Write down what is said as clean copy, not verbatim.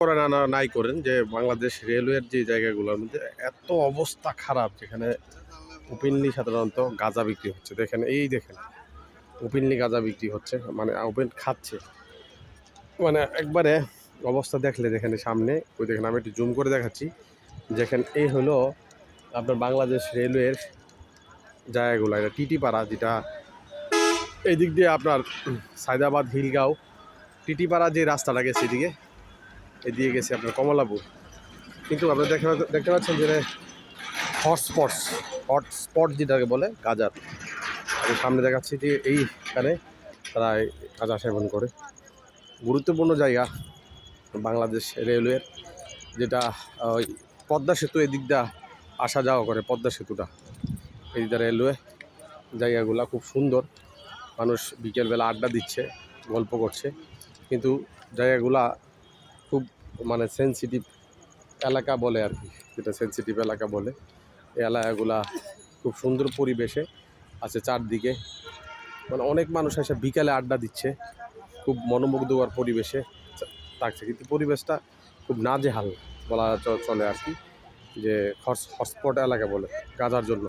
করেন না নাই করেন যে বাংলাদেশ রেলওয়ের যে জায়গাগুলোর মধ্যে এত অবস্থা খারাপ, যেখানে ওপেনলি সাধারণত গাঁজা বিক্রি হচ্ছে। দেখেন, এই দেখেন ওপেনলি গাঁজা বিক্রি হচ্ছে, মানে ওপেন খাচ্ছে, মানে একবারে অবস্থা দেখলে যেখানে সামনে ওই দেখেন, আমি একটু জুম করে দেখাচ্ছি। যেখানে এই হলো আপনার বাংলাদেশ রেলওয়ের জায়গাগুলো, এটা টিটিপাড়া, যেটা এই দিক দিয়ে আপনার সায়দাবাদ হিলগাঁও টিটিপাড়া যে রাস্তাটা গেছে এদিকে, এদিকে গেছে আপনার কমলাপুর। কিন্তু আপনারা দেখতে পাচ্ছেন যে হটস্পট যেটাকে বলে গাজার, আমি সামনে দেখাচ্ছি যে এইখানে তারা গাঁজা সেবন করে। গুরুত্বপূর্ণ জায়গা বাংলাদেশ রেলওয়ের, যেটা ওই পদ্মা সেতু এদিক দিয়ে আসা যাওয়া করে, পদ্মা সেতুটা এদিক দিয়ে রেলওয়ে জায়গাগুলো খুব সুন্দর। মানুষ বিকেলবেলা আড্ডা দিচ্ছে, গল্প করছে, কিন্তু জায়গাগুলা খুব মানে সেন্সিটিভ এলাকা বলে আর কি, যেটা সেন্সিটিভ এলাকা বলে। এই এলাকাগুলা খুব সুন্দর পরিবেশে আছে, চারদিকে মানে অনেক মানুষ এসে বিকালে আড্ডা দিচ্ছে, খুব মনোমুগ্ধকর পরিবেশে থাকছে। কিন্তু পরিবেশটা খুব নাজেহাল বলা চলে আর কি, যে হটস্পট এলাকা বলে গাজার জন্য।